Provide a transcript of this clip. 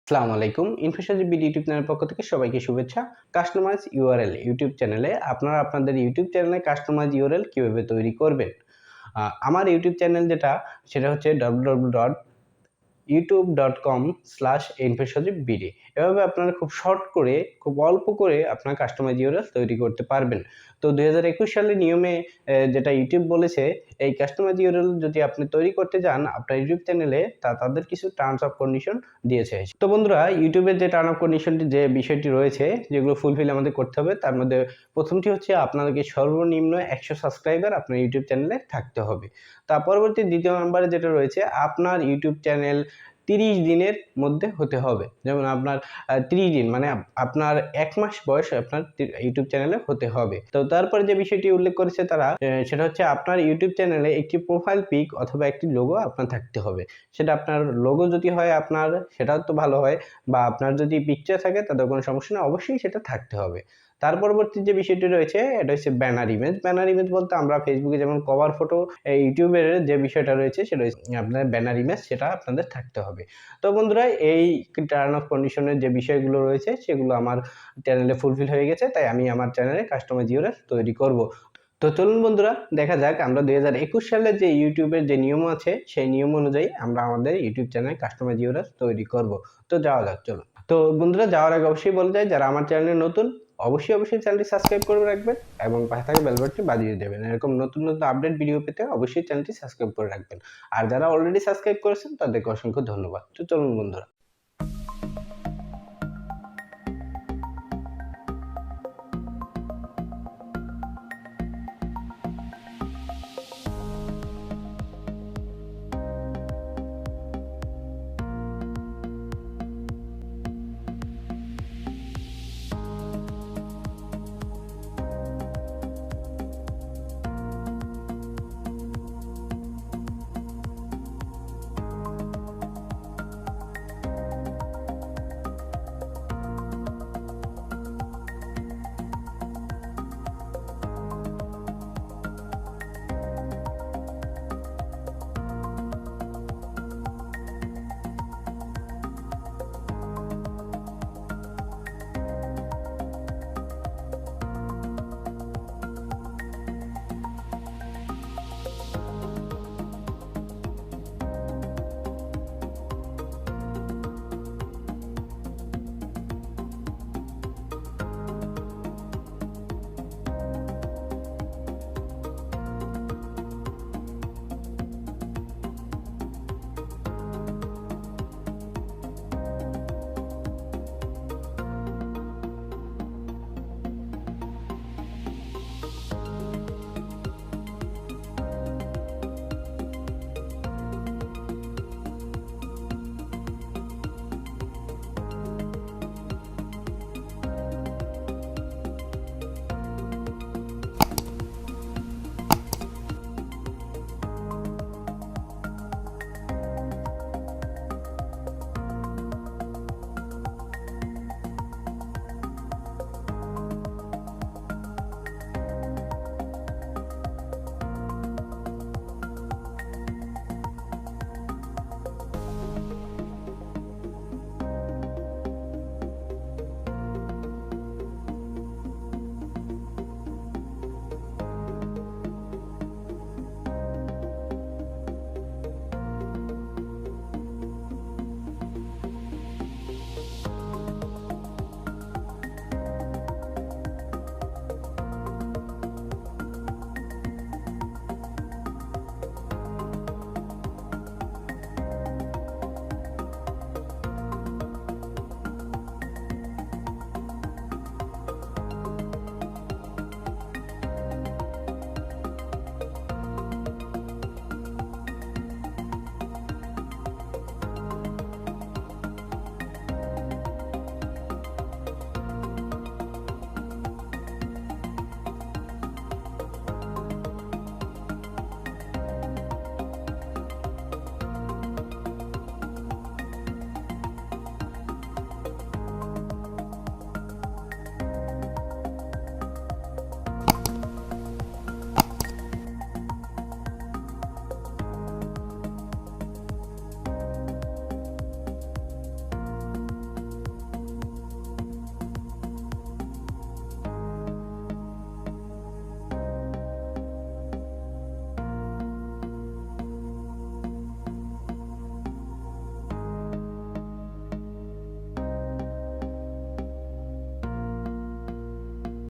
আসসালামু আলাইকুম। সাজিব ইউটিউব চ্যানেলের পক্ষ থেকে সবাইকে শুভেচ্ছা। কাস্টমাইজ ইউআরএল ইউটিউব চ্যানেলে আপনারা আপনাদের ইউটিউব চ্যানেলে কাস্টমাইজ ইউআরএল কিভাবে তৈরি করবেন। আমার ইউটিউব চ্যানেল যেটা সেটা হচ্ছে youtube.com/infosajibBD। এভাবে আপনারা খুব শর্ট করে, খুব অল্প করে আপনার কাস্টমাইজ ইউআরএল তৈরি করতে পারবেন। তো 2021 সালের নিয়মে যেটা ইউটিউব বলেছে, এই কাস্টমাইজ ইউআরএল যদি আপনি তৈরি করতে যান আপনার ইউটিউব চ্যানেলে, তাদের কিছু টার্মস অফ কন্ডিশন দিয়েছে। তো বন্ধুরা, ইউটিউবের যে টার্ম অফ কন্ডিশনটি যে বিষয়টি রয়েছে, যেগুলো ফুলফিল আমাদের করতে হবে, তার মধ্যে প্রথমটি হচ্ছে আপনাদেরকে সর্বনিম্ন 100 সাবস্ক্রাইবার আপনার ইউটিউব চ্যানেলে থাকতে হবে। তার পরবর্তী দ্বিতীয় নম্বরে যেটা রয়েছে, আপনার ইউটিউব চ্যানেল 30 দিনের মধ্যে হতে হবে। যেমন আপনার 30 দিন মানে আপনার 1 মাস বয়স আপনার ইউটিউব চ্যানেলে হতে হবে। তো তারপরে যে বিষয়টি উল্লেখ করেছে তারা, সেটা হচ্ছে আপনার ইউটিউব চ্যানেলে একটি প্রোফাইল পিক অথবা একটি লোগো আপনার থাকতে হবে। সেটা আপনার লোগো যদি হয় আপনার, সেটাও তো ভালো হয়, বা আপনার যদি পিকচার থাকে তাতে কোনো সমস্যা নেই, অবশ্যই সেটা থাকতে হবে। তার পরবর্তী যে বিষয়টি রয়েছে এটা হচ্ছে ব্যানার ইমেজ। ব্যানার ইমেজ বলতে আমরা ফেসবুকে যেমন কভার ফটো, ইউটিউবের যে বিষয়টা রয়েছে সেটা হচ্ছে আপনার ব্যানার ইমেজ, সেটা আপনাদের থাকতে হবে। তো বন্ধুরা, এই টার্ম অফ কন্ডিশনের যে বিষয়গুলো রয়েছে সেগুলো আমার চ্যানেলে ফুলফিল হয়ে গেছে, তাই আমি আমার চ্যানেলে কাস্টমাইজ ইউআরএল তৈরি করব। তো চলুন বন্ধুরা, দেখা যাক আমরা 2021 সালে যে ইউটিউবের যে নিয়ম আছে সেই নিয়ম অনুযায়ী আমরা আমাদের ইউটিউব চ্যানেলে কাস্টমাইজ ইউআরএল তৈরি করব। তো যাওয়া যাক, চলুন। তো বন্ধুরা, যাওয়ার আগে অবশ্যই বলে যায়, যারা আমার চ্যানেলে নতুন অবশ্যই চ্যানেলটি সাবস্ক্রাইব করে রাখবেন এবং পাশে থাকা বেল বাটনটি বাজিয়ে দেবেন। এরকম নতুন আপডেট ভিডিও পেতে অবশ্যই চ্যানেলটি সাবস্ক্রাইব করে রাখবেন। আর যারা অলরেডি সাবস্ক্রাইব করেছেন তাদেরকে অসংখ্য ধন্যবাদ। তো চলুন বন্ধুরা।